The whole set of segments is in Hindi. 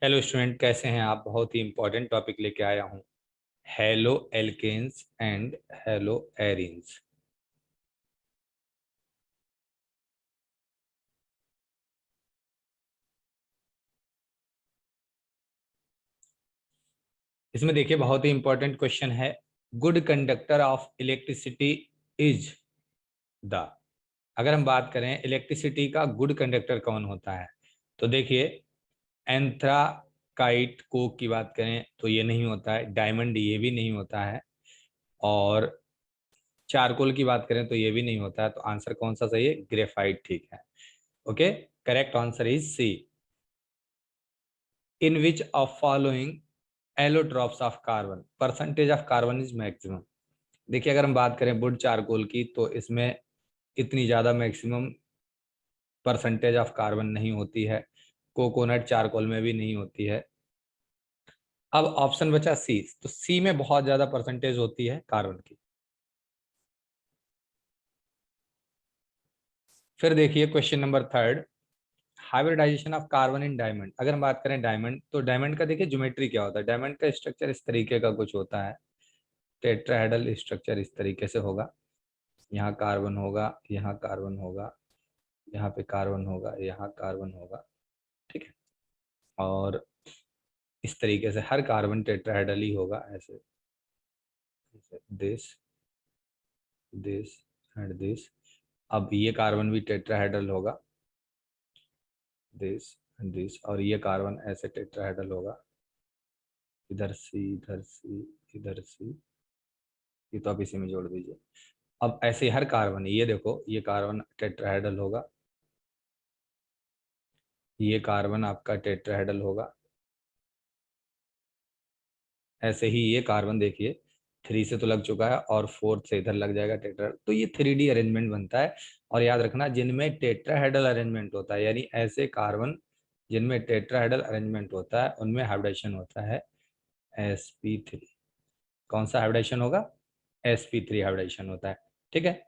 हेलो स्टूडेंट, कैसे हैं आप? बहुत ही इंपॉर्टेंट टॉपिक लेके आया हूँ। Haloalkanes and haloarenes. इसमें देखिए, बहुत ही इंपॉर्टेंट क्वेश्चन है। Good conductor of electricity is the. अगर हम बात करें इलेक्ट्रिसिटी का गुड कंडक्टर कौन होता है, तो देखिए, एंथ्राकाइट कोक की बात करें तो ये नहीं होता है, डायमंड ये भी नहीं होता है, और चारकोल की बात करें तो ये भी नहीं होता है। तो आंसर कौन सा सही है? ग्रेफाइट ठीक है। Okay, correct answer is C. In which of following allotropes of carbon percentage of carbon is maximum. देखिए, अगर हम बात करें वुड चारकोल की तो इसमें इतनी ज़्यादा मैक्सिमम परसेंटेज ऑफ कार्बन नहीं होती है। कोकोनट चारकोल में भी नहीं होती है। अब ऑप्शन बचा सी, तो सी में बहुत ज़्यादा परसेंटेज होती है कार्बन की। फिर देखिए question number third, hybridization of carbon in diamond. अगर हम बात करें डायमंड, तो डायमंड का देखिए ज्योमेट्री क्या होता है। डायमंड का स्ट्रक्चर इस तरीके का कुछ होता है। टेट्राहेड्रल स्ट्रक्चर इस तरीके से होगा। यहाँ कार्बन होगा, यहाँ कार्बन होगा, यहाँ पे कार्बन होगा, यहाँ कार्बन होगा। ठीक है। और इस तरीके से हर कार्बन टेट्राहेड्रल ही होगा, ऐसे दिस दिस एंड दिस। अब ये कार्बन भी टेट्राहेड्रल होगा, दिस एंड दिस, और ये कार्बन ऐसे टेट्राहेड्रल होगा, इधर सी, इधर सी, इधर सी। ये तो आप इसी में जोड़ दीजिए। अब ऐसे हर कार्बन, ये देखो, ये कार्बन टेट्राहेड्रल होगा, ये कार्बन आपका टेट्राहेड्रल होगा, ऐसे ही ये कार्बन देखिए, थ्री से तो लग चुका है और फोर्थ से इधर लग जाएगा टेट्रा। तो ये 3D अरेंजमेंट बनता है। और याद रखना, जिनमें टेट्राहेड्रल अरेंजमेंट होता है, यानी ऐसे कार्बन जिनमें टेट्राहेड्रल अरेंजमेंट होता है, उनमें हाइब्रिडाइजेशन होता है sp3। कौन सा हाइब्रिडाइजेशन होगा? sp3 हाइब्रिडाइजेशन होता है। ठीक है।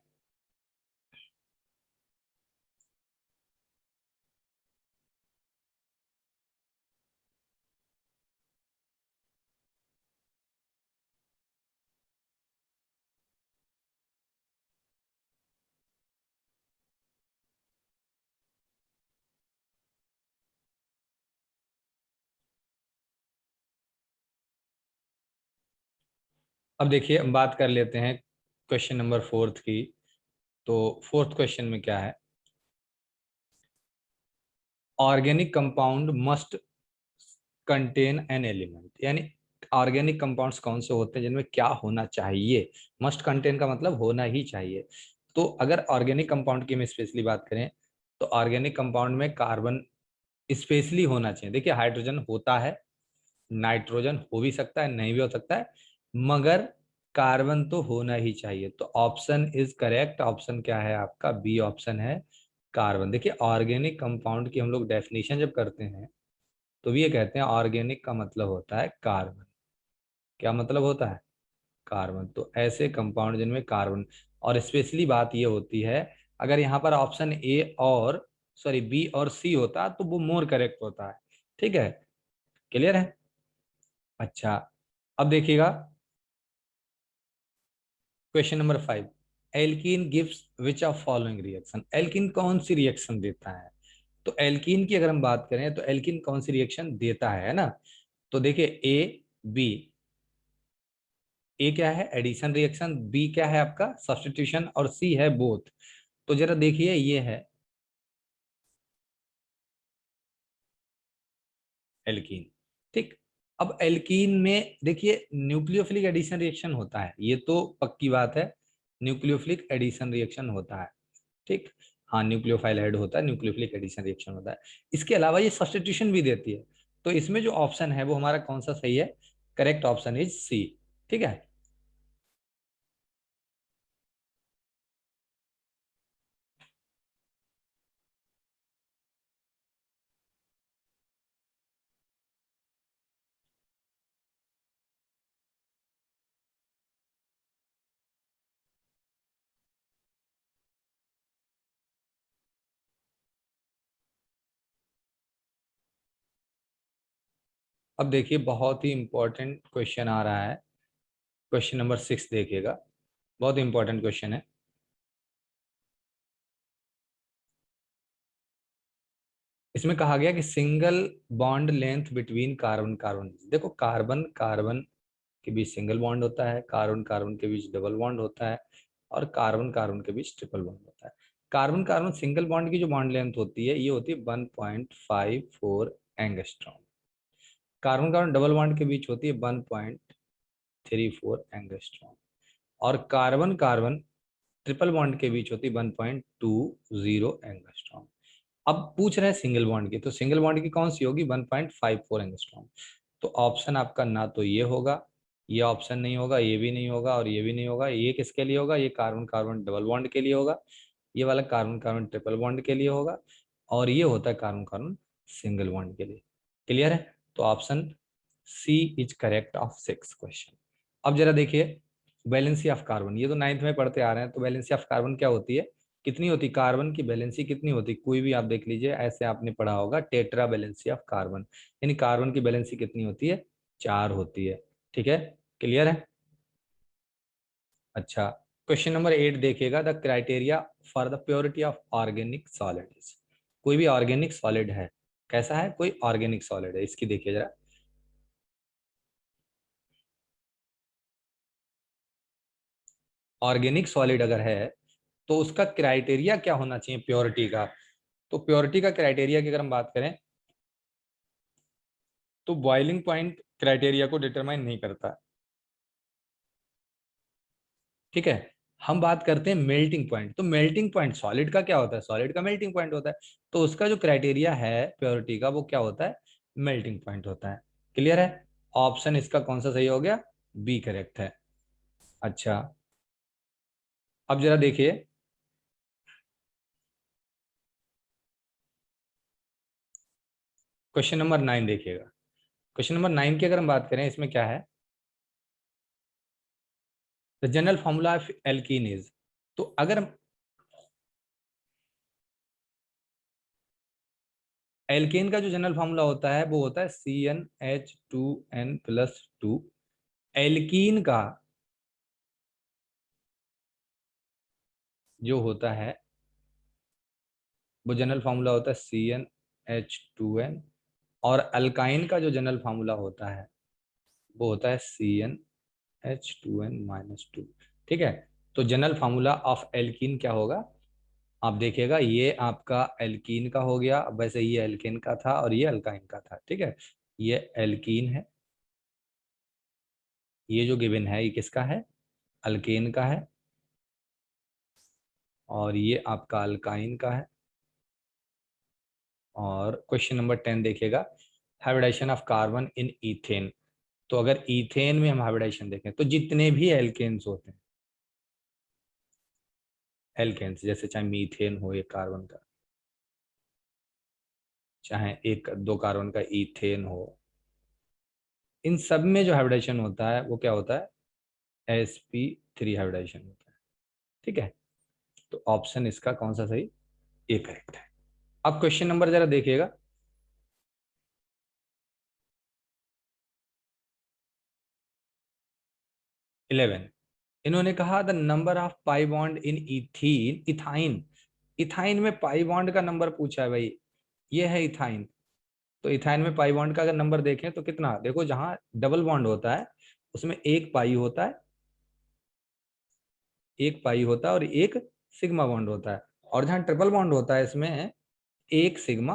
अब देखिए, हम बात कर लेते हैं क्वेश्चन नंबर फोर्थ की। तो फोर्थ क्वेश्चन में क्या है? Organic compound must contain an element, यानी ऑर्गेनिक कंपाउंड्स कौन से होते हैं जिनमें क्या होना चाहिए। मस्ट कंटेन का मतलब होना ही चाहिए। तो अगर ऑर्गेनिक कंपाउंड की हम स्पेशली बात करें, तो ऑर्गेनिक कंपाउंड में कार्बन स्पेशली होना चाहिए। देखिए, हाइड्रोजन होता है, नाइट्रोजन हो भी सकता है, नहीं भी हो सकता है, मगर कार्बन तो होना ही चाहिए। तो ऑप्शन इज करेक्ट। ऑप्शन क्या है आपका? बी ऑप्शन है, कार्बन। देखिए, ऑर्गेनिक कंपाउंड की हम लोग डेफिनेशन जब करते हैं तो भी ये कहते हैं ऑर्गेनिक का मतलब होता है कार्बन। क्या मतलब होता है? कार्बन। तो ऐसे कंपाउंड जिनमें कार्बन, और स्पेशली बात ये होती है, अगर यहाँ पर ऑप्शन ए और सॉरी बी और सी होता तो वो मोर करेक्ट होता है। ठीक है, क्लियर है? अच्छा, अब देखिएगा question number five. Alkene gives which of following reaction. Alkene कौन सी रिएक्शन देता है? तो एल्कीन की अगर हम बात करें तो एल्कीन कौन सी रिएक्शन देता है ना? तो देखिए, ए, बी। ए क्या है? Addition reaction. बी क्या है आपका? सब्स्टिट्यूशन। और सी है बोथ। तो जरा देखिए, ये है एल्कीन। ठीक। अब एल्कीन में देखिए, न्यूक्लियोफिलिक एडिशन रिएक्शन होता है, ये तो पक्की बात है। न्यूक्लियोफिलिक एडिशन रिएक्शन होता है। ठीक। हाँ, न्यूक्लियोफाइल ऐड होता है, न्यूक्लियोफिलिक एडिशन रिएक्शन होता है। इसके अलावा ये सब्स्टिट्यूशन भी देती है। तो इसमें जो ऑप्शन है वो हमारा कौन सा सही है? Correct option is C. ठीक है। अब देखिए बहुत ही इंपॉर्टेंट क्वेश्चन आ रहा है, क्वेश्चन नंबर 6 देखिएगा, बहुत इंपॉर्टेंट क्वेश्चन है। इसमें कहा गया कि single bond length between carbon carbon, देखो कार्बन कार्बन के बीच सिंगल बॉन्ड होता है, कार्बन कार्बन के बीच डबल बॉन्ड होता है, और कार्बन कार्बन के बीच ट्रिपल बॉन्ड होता है। कार्बन कार्बन सिंगल बॉन्ड की जो बॉन्ड लेंथ होती है ये होती है 1.54 angstrom. Carbon carbon double bond के बीच होती है 1.34 एंगस्ट्रॉम, और कार्बन कार्बन ट्रिपल बॉन्ड के बीच होती है 1.20 एंगस्ट्रॉम। अब पूछ रहे हैं सिंगल बॉन्ड की, तो सिंगल बॉन्ड की कौन सी होगी, 1.54 एंगस्ट्रॉम। तो ऑप्शन आपका ना तो ये होगा, ये ऑप्शन नहीं होगा, ये भी नहीं होगा, और ये भी नहीं होगा। ये किसके लिए होगा, ये कार्बन कार्बन डबल बॉन्ड के लिए होगा, ये वाला कार्बन कार्बन ट्रिपल बॉन्ड के लिए होगा, और ये होता है कार्बन कार्बन सिंगल बॉन्ड के लिए। क्लियर है? तो option C is correct of 6 question. अब जरा देखिए वैलेंसी ऑफ कार्बन, ये तो 9th में पढ़ते आ रहे हैं। तो वैलेंसी ऑफ कार्बन क्या होती है, कितनी होती, कार्बन की वैलेंसी कितनी होती, कोई भी आप देख लीजिए, ऐसे आपने पढ़ा होगा टेट्रा वैलेंसी ऑफ कार्बन, यानी कार्बन की वैलेंसी कितनी होती है, 4 होती है। ठीक है, क्लियर है? अच्छा, क्वेश्चन नंबर 8 देखिएगा, the criteria for the purity of organic solids. कोई भी ऑर्गेनिक सॉलिड है, कैसा है, कोई ऑर्गेनिक सॉलिड है, इसकी देखिए जरा। ऑर्गेनिक सॉलिड अगर है तो उसका क्राइटेरिया क्या होना चाहिए प्योरिटी का। तो प्योरिटी का क्राइटेरिया की अगर हम बात करें तो बॉइलिंग पॉइंट क्राइटेरिया को डिटरमाइन नहीं करता। ठीक है, हम बात करते हैं मेल्टिंग पॉइंट। तो मेल्टिंग पॉइंट सॉलिड का क्या होता है, सॉलिड का मेल्टिंग पॉइंट होता है। तो उसका जो क्राइटेरिया है प्योरिटी का वो क्या होता है, मेल्टिंग पॉइंट होता है। क्लियर है? ऑप्शन इसका कौन सा सही हो गया, बी करेक्ट है। अच्छा, अब जरा देखिए क्वेश्चन नंबर 9 देखिएगा। क्वेश्चन नंबर 9 की अगर हम बात करें, इसमें क्या है, the general formula of alkene is. तो अगर एल्केन का जो जनरल फॉर्मूला होता है वो होता है CnH2n+2। एल्कीन का जो होता है वो जनरल फार्मूला होता है CnH2n, और अल्काइन का जो जनरल फार्मूला होता है वो होता है CnH2n-2। ठीक है, तो जनरल फार्मूला ऑफ एल्कीन क्या होगा, आप देखिएगा, ये आपका एल्कीन का हो गया, वैसे ये एल्केन का था और ये अल्काइन का था। ठीक है, ये एल्कीन है, ये जो गिवन है ये किसका है, अल्केन का है, और ये आपका अल्काइन का है। और क्वेश्चन नंबर 10 देखिएगा, hybridization of carbon in ethane. तो अगर ईथेन में हम हाइब्रिडाइजेशन देखें तो जितने भी एल्केन्स होते हैं, एल्केन्स जैसे चाहे मीथेन हो एक कार्बन का, चाहे एक दो कार्बन का ईथेन हो, इन सब में जो हाइब्रिडाइजेशन होता है वो क्या होता है, sp3 हाइब्रिडाइजेशन होता है। ठीक है, तो ऑप्शन इसका कौन सा सही, ए करेक्ट है। अब क्वेश्चन नंबर जरा देखिएगा, 11। इन्होंने कहा the number of pi bond in ethene, ethyne. Ethyne में पाई बॉन्ड का नंबर पूछा है भाई, ये है इथाइन। तो इथाइन में पाई बॉन्ड का अगर नंबर देखें तो कितना, देखो जहां डबल बॉन्ड होता है उसमें एक पाई होता है, एक पाई होता है और एक सिग्मा बॉन्ड होता है। और जहां ट्रिपल बॉन्ड होता है इसमें एक सिग्मा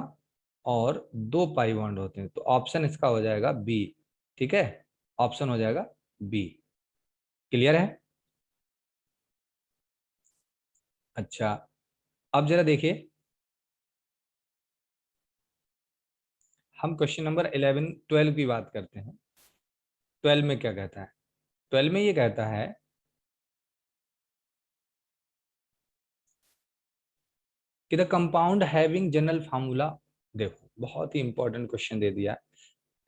और दो पाई बॉन्ड होते हैं। तो ऑप्शन इसका हो जाएगा बी। ठीक है, ऑप्शन हो जाएगा बी। क्लियर है? अच्छा, अब जरा देखिए, हम क्वेश्चन नंबर 11 12 की बात करते हैं। 12 में क्या कहता है, 12 में ये कहता है कि the compound having general formula, देखो बहुत ही इंपॉर्टेंट क्वेश्चन दे दिया है।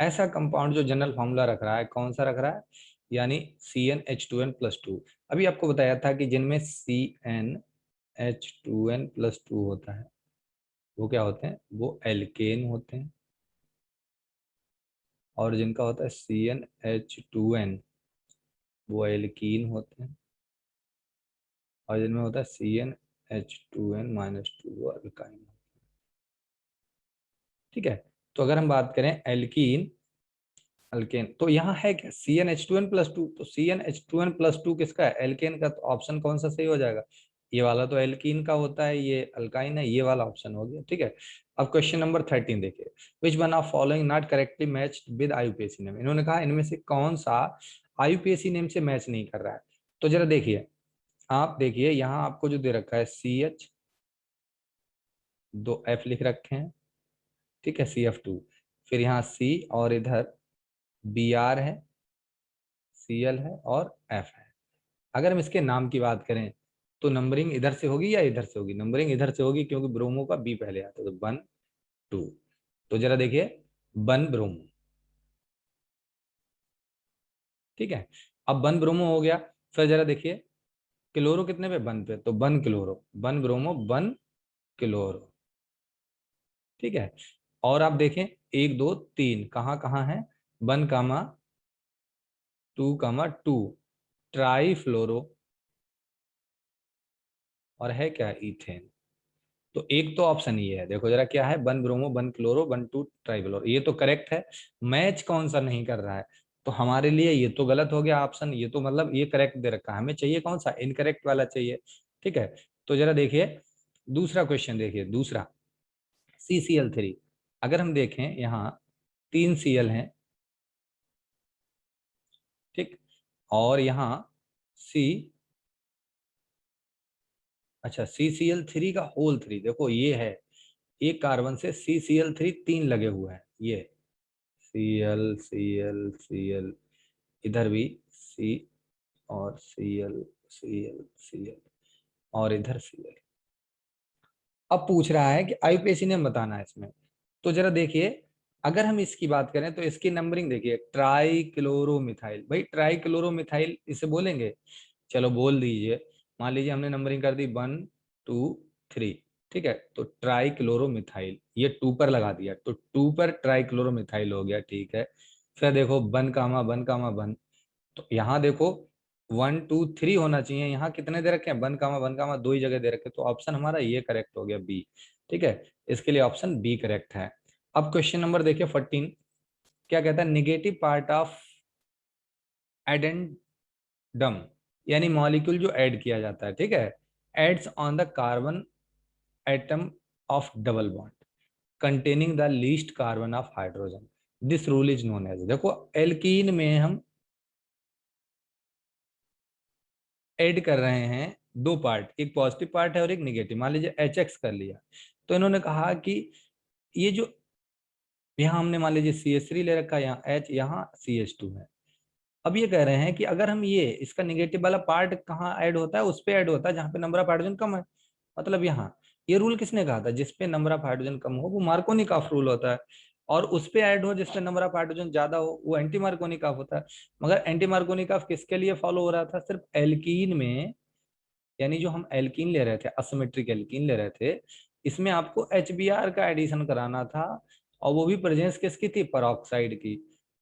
ऐसा कंपाउंड जो जनरल फार्मूला रख रहा है, कौन सा रख रहा है, यानी CnH2n+2। अभी आपको बताया था कि जिनमें CnH2n+2 होता है वो क्या होते हैं, वो एल्केन होते हैं। और जिनका होता है CnH2n वो एल्कीन होते हैं, और जिनमें होता है CnH2n-2 वो अल्काइन। ठीक है, तो अगर हम बात करें एल्कीन अल्केन, तो यहाँ है क्या CnH2n+2, तो CnH2n+2 किसका है, एल्केन का। तो ऑप्शन कौन सा सही हो जाएगा, ये वाला तो एल्कीन का होता है, ये अल्काइन है, ये वाला ऑप्शन हो गया। ठीक है, अब क्वेश्चन नंबर 13 देखिए, which one of following not correctly matched with IUPAC name. इन्होंने कहा इनमें से कौन सा IUPAC नेम से मैच नहीं कर रहा है। तो जरा देखिए, आप देखिए यहाँ आपको जो दे रखा है CH, 2F लिख रखे हैं, ठीक है, CF2, फिर यहाँ C, और इधर Br है, Cl है, और F है। अगर हम इसके नाम की बात करें तो नंबरिंग इधर से होगी या इधर से होगी, नंबरिंग इधर से होगी क्योंकि ब्रोमो का बी पहले आता है, तो 1 2। तो जरा देखिए, बन ब्रोमो, ठीक है, अब बन ब्रोमो हो गया। फिर जरा देखिए क्लोरो कितने पे, बन पे, तो बन क्लोरो, बन ब्रोमो, बन क्लोरो। ठीक है, और आप देखें 1 2 3 कहाँ कहाँ है, 1 2 ट्राई फ्लोरो, और है क्या, इथेन। तो एक तो ऑप्शन ये है, देखो जरा क्या है, बन ब्रोमो, बन क्लोरो, 1 2 ट्राइब्लोरो, ये तो करेक्ट है। मैच कौन सा नहीं कर रहा है, तो हमारे लिए ये तो गलत हो गया ऑप्शन, ये तो मतलब ये करेक्ट दे रखा है, हमें चाहिए कौन सा, इनकरेक्ट वाला चाहिए। ठीक है, तो जरा देखिए दूसरा क्वेश्चन, देखिए दूसरा, CCl3। अगर हम देखें यहाँ 3 Cl हैं, ठीक, और यहाँ C, अच्छा CCl3 का होल 3, देखो ये है, एक कार्बन से CCl3 3 लगे हुए हैं, ये Cl Cl Cl, इधर भी C, और Cl Cl Cl, और इधर Cl। अब पूछ रहा है कि IUPAC नेम बताना है इसमें। तो जरा देखिए, अगर हम इसकी बात करें तो इसकी नंबरिंग देखिए, ट्राई क्लोरोमिथाइल, भाई ट्राई क्लोरोमिथाइल इसे बोलेंगे, चलो बोल दीजिए। मान लीजिए हमने नंबरिंग कर दी 1 2 3, ठीक है, तो ट्राई क्लोरोमिथाइल, ये 2 पर लगा दिया, तो 2 पर ट्राई क्लोरोमिथाइल हो गया। ठीक है, फिर देखो बन, तो यहाँ देखो 1 2 3 होना चाहिए, यहाँ कितने दे रखे हैं, बन, 2 ही जगह दे रखे, तो ऑप्शन हमारा ये करेक्ट हो गया, बी। ठीक है, इसके लिए ऑप्शन बी करेक्ट है। अब क्वेश्चन नंबर देखिए 14, क्या कहता है, निगेटिव पार्ट ऑफ एडेंडम, यानी मॉलिक्यूल जो ऐड किया जाता है, ठीक है, adds on the carbon atom of double bond containing the least carbon of hydrogen, this rule is known as. देखो एल्कीन में हम ऐड कर रहे हैं 2 पार्ट, एक पॉजिटिव पार्ट है और एक निगेटिव, मान लीजिए HX कर लिया, तो इन्होंने कहा कि ये जो यहाँ हमने मान लीजिए CH3 ले रखा है, यहाँ H, यहाँ CH2 है। अब ये कह रहे हैं कि अगर हम ये इसका निगेटिव वाला पार्ट कहाँ ऐड होता है, उस पे ऐड होता है जहाँ पे नंबर ऑफ हाइड्रोजन कम है, मतलब यहाँ। ये रूल किसने कहा था, जिसपे नंबर ऑफ हाइड्रोजन कम हो वो मार्कोनी ऑफ रूल होता है, और उस पे ऐड हो जिसपे नंबर ऑफ हाइड्रोजन ज्यादा हो वो एंटी मार्कोनी ऑफ होता है। मगर एंटी मार्कोनी ऑफ किसके लिए फॉलो हो रहा था, सिर्फ एल्कीन में, यानी जो हम एल्कीन ले रहे थे, असिमेट्रिक एल्कीन ले रहे थे, इसमें आपको HBr का एडिशन कराना था, और वो भी प्रेजेंस किसकी थी, पेरोक्साइड की।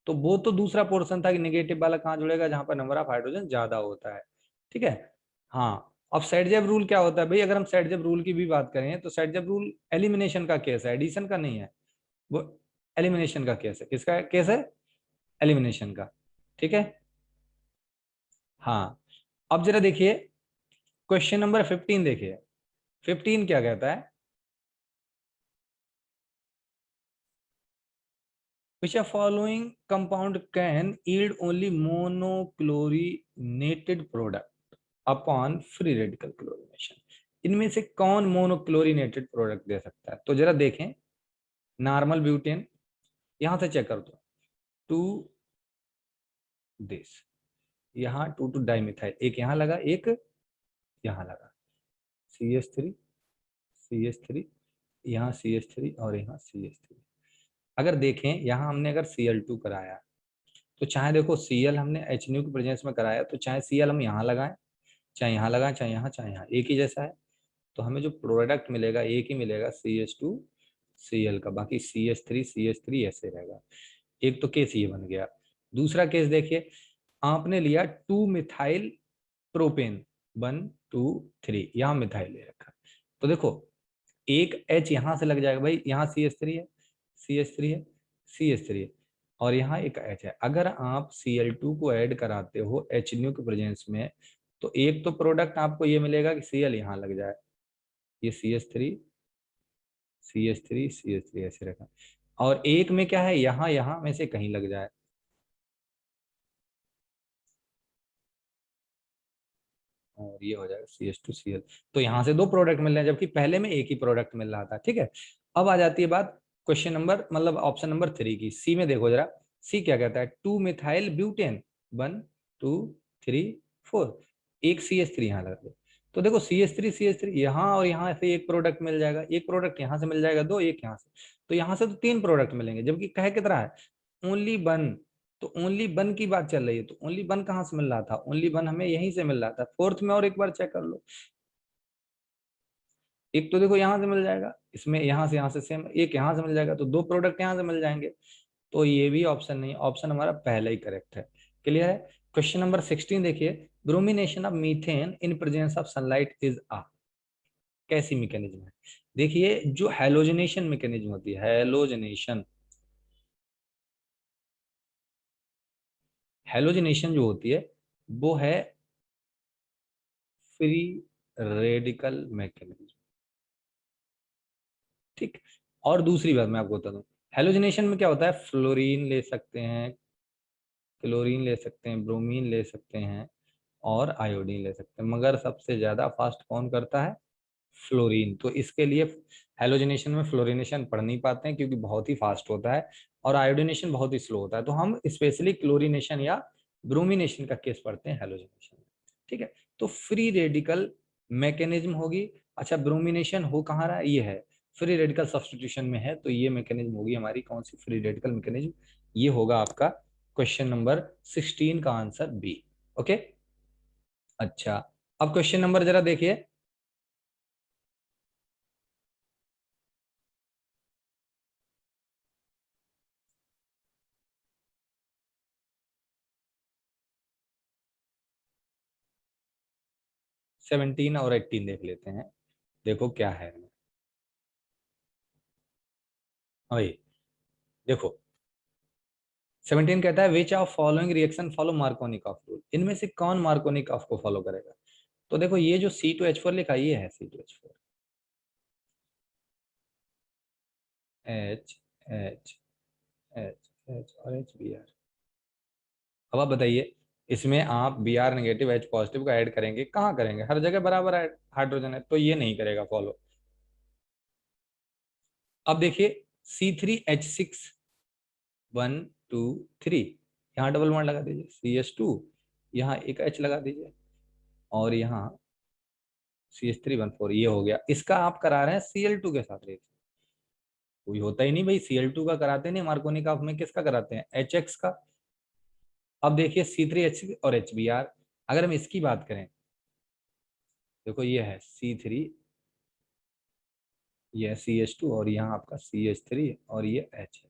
तो वो तो दूसरा पोर्शन था कि निगेटिव वाला कहाँ जुड़ेगा, जहां पर नंबर ऑफ हाइड्रोजन ज्यादा होता है। ठीक है, हाँ। अब सेटजेब रूल क्या होता है भाई, अगर हम सेटजेब रूल की भी बात करें तो सेटजेब रूल एलिमिनेशन का केस है, एडिशन का नहीं है, वो एलिमिनेशन का केस है। किसका केस है, एलिमिनेशन का। ठीक है, हाँ। अब जरा देखिए क्वेश्चन नंबर 15 देखिए, 15 क्या कहता है, which of following compound can yield only monochlorinated product upon free radical chlorination। इनमें से कौन मोनोक्लोरिनेटेड प्रोडक्ट दे सकता है, तो जरा देखें, नॉर्मल ब्यूटेन, यहां से चेक कर दो, टू दिस, यहाँ 2 2 डाइमिथाइल, एक यहाँ लगा, एक यहाँ लगा, CH3 यहाँ CH3 और यहाँ CH3। अगर देखें यहाँ हमने अगर Cl2 कराया, तो चाहे देखो Cl हमने HNU की प्रेजेंस में कराया, तो चाहे Cl हम यहाँ लगाएं, चाहे यहाँ लगाएं, चाहे यहाँ, चाहे यहाँ, एक ही जैसा है। तो हमें जो प्रोडक्ट मिलेगा एक ही मिलेगा, CH2 Cl का, बाकी CH3 ऐसे रहेगा। एक तो केस ये बन गया। दूसरा केस देखिए, आपने लिया 2 मिथाइल प्रोपेन 1 2 3, यहाँ मिथाइल ले रखा। तो देखो एक H यहां से लग जाएगा भाई, यहाँ CH3 है, CH3 है, CH3 है, और यहाँ एक H है। अगर आप Cl2 को ऐड कराते हो HNO के प्रेजेंस में, तो एक तो प्रोडक्ट आपको ये मिलेगा कि Cl यहाँ लग जाए, ये CH3 CH3 CH3 ऐसे रखा, और एक में क्या है, यहाँ यहाँ में से कहीं लग जाए, और ये हो जाएगा CH2Cl। तो यहाँ से दो प्रोडक्ट मिल रहे हैं, जबकि पहले में एक ही प्रोडक्ट मिल रहा था। ठीक है, अब आ जाती है बात क्वेश्चन नंबर मतलब ऑप्शन नंबर 3 की। सी में देखो जरा, सी क्या कहता है, 2 मिथाइल ब्यूटेन 1 2 3 4, एक CH3 यहाँ लगा दो। तो देखो CH3 यहाँ और यहाँ से एक प्रोडक्ट मिल जाएगा, एक प्रोडक्ट यहाँ से मिल जाएगा, दो, एक यहाँ से, तो यहाँ से तो 3 प्रोडक्ट मिलेंगे, जबकि कह कितना है, ओनली वन। तो ओनली वन की बात चल रही है, तो ओनली वन कहाँ से मिल रहा था, ओनली वन हमें यहीं से मिल रहा था। फोर्थ में और एक बार चेक कर लो, एक तो देखो यहाँ से मिल जाएगा, इसमें यहाँ से सेम, एक यहाँ से मिल जाएगा, तो दो प्रोडक्ट यहाँ से मिल जाएंगे। तो ये भी ऑप्शन नहीं, ऑप्शन हमारा पहला ही करेक्ट है। क्लियर है। क्वेश्चन नंबर 16 देखिए, bromination of methane in presence of sunlight is uh, कैसी मैकेनिज्म है। देखिए जो हेलोजनेशन मैकेनिज्म होती है, हेलोजनेशन, हेलोजनेशन जो होती है वो है फ्री रेडिकल मैकेनिज्म। ठीक, और दूसरी बात मैं आपको बता दूं, हेलोजनेशन में क्या होता है, फ्लोरीन ले सकते हैं, क्लोरीन ले सकते हैं, ब्रोमीन ले सकते हैं, और आयोडीन ले सकते हैं, मगर सबसे ज्यादा फास्ट कौन करता है, फ्लोरीन। तो इसके लिए हेलोजनेशन में फ्लोरिनेशन पढ़ नहीं पाते हैं क्योंकि बहुत ही फास्ट होता है, और आयोडीनेशन बहुत ही स्लो होता है, तो हम स्पेशली क्लोरीनेशन या ब्रोमिनेशन का केस पढ़ते हैं हेलोजनेशन में। ठीक है, तो फ्री रेडिकल मैकेनिज्म होगी। अच्छा, ब्रोमिनेशन हो कहाँ रहा है, ये है फ्री रेडिकल सब्स्टिट्यूशन में है, तो ये मैकेनिज्म होगी हमारी कौन सी, फ्री रेडिकल मैकेनिज्म। ये होगा आपका क्वेश्चन नंबर 16 का आंसर बी। ओके, अच्छा, अब क्वेश्चन नंबर जरा देखिए, 17 और 18 देख लेते हैं, देखो क्या है। वही देखो, 17 कहता है विच of following reaction follow मार्कोनिक of rule, इनमें से कौन मार्कोनिक ऑफ को फॉलो करेगा। तो देखो ये जो C2H4 लिखा, ये है C2H4, H H H H और HBr। अब आप बताइए, इसमें आप Br नेगेटिव H पॉजिटिव का ऐड करेंगे, कहाँ करेंगे, हर जगह बराबर हाइड्रोजन है, तो ये नहीं करेगा फॉलो। अब देखिए C3H6 1 2 3, यहाँ डबल बॉन्ड लगा दीजिए, CH2, यहाँ एक H लगा दीजिए, और यहाँ CH3 1 4, ये हो गया। इसका आप करा रहे हैं Cl2 के साथ रिएक्शन, कोई होता ही नहीं भाई, Cl2 का कराते नहीं मार्कोनिक ऑफ में, किसका कराते हैं, HX का। अब देखिए C3H6 और HBr, अगर हम इसकी बात करें, देखो ये है C3, ये है CH2, और यहाँ आपका CH3, और ये H है।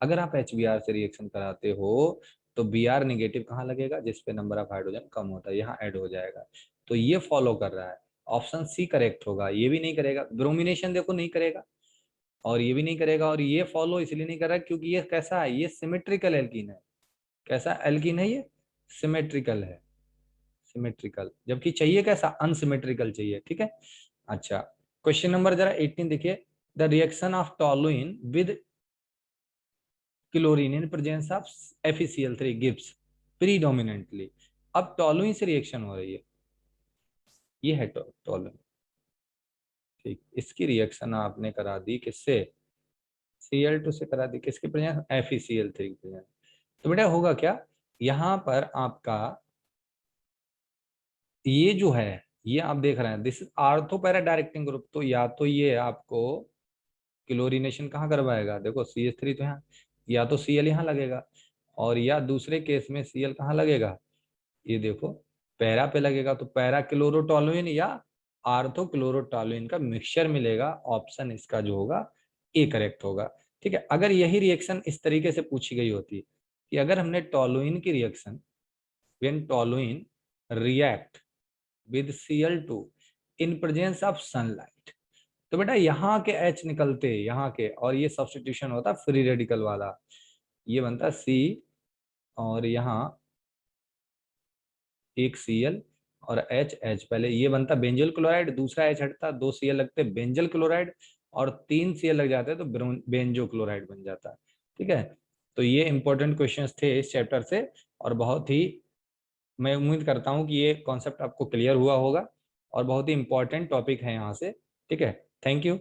अगर आप HBr से रिएक्शन कराते हो, तो Br निगेटिव कहाँ लगेगा, जिस पे नंबर ऑफ हाइड्रोजन कम होता है, यहाँ ऐड हो जाएगा। तो ये फॉलो कर रहा है, ऑप्शन सी करेक्ट होगा। ये भी नहीं करेगा, ब्रोमिनेशन देखो नहीं करेगा, और ये भी नहीं करेगा, और ये फॉलो इसलिए नहीं कर रहा क्योंकि ये कैसा है, ये सिमेट्रिकल एल्कीन है। कैसा एल्कीन है ये, सिमेट्रिकल है, सिमेट्रिकल, जबकि चाहिए कैसा, अनसिमेट्रिकल चाहिए। ठीक है, अच्छा, क्वेश्चन नंबर जरा 18 देखिए, the reaction of toluene with chlorine in presence of FeCl3 gives predominantly. अब टोलुइन से रिएक्शन हो रही है, ये है टोलुइन। ठीक, इसकी रिएक्शन आपने करा दी किससे, Cl2 से करा दी, किसके प्रेजेंस, FeCl3 के प्रेजेंस। तो बेटा होगा क्या, यहाँ पर आपका ये जो है, ये आप देख रहे हैं, this is ortho para directing group, तो या तो ये आपको क्लोरीनेशन कहाँ करवाएगा, देखो CH3 तो यहाँ, या तो Cl यहाँ लगेगा, और या दूसरे केस में Cl कहाँ लगेगा, ये देखो पैरा पे लगेगा, तो पैरा क्लोरोटोलुइन या आर्थो क्लोरोटोलुइन का मिक्सचर मिलेगा। ऑप्शन इसका जो होगा ए करेक्ट होगा। ठीक है। अगर यही रिएक्शन इस तरीके से पूछी गई होती कि अगर हमने टोलुइन की reaction, when toluene react with Cl2 in presence of sunlight, तो बेटा यहाँ के H निकलते, यहाँ के, और ये सब्स्टिट्यूशन होता फ्री रेडिकल वाला, ये बनता C, और यहाँ एक Cl और H, पहले ये बनता बेंजल क्लोराइड, दूसरा H हटता, 2 Cl लगते बेंजल क्लोराइड, और 3 Cl लग जाते तो बेंजो क्लोराइड बन जाता। ठीक है, तो ये इंपॉर्टेंट क्वेश्चंस थे इस चैप्टर से, और बहुत ही, मैं उम्मीद करता हूँ कि ये कॉन्सेप्ट आपको क्लियर हुआ होगा, और बहुत ही इंपॉर्टेंट टॉपिक है यहाँ से। ठीक है, थैंक यू।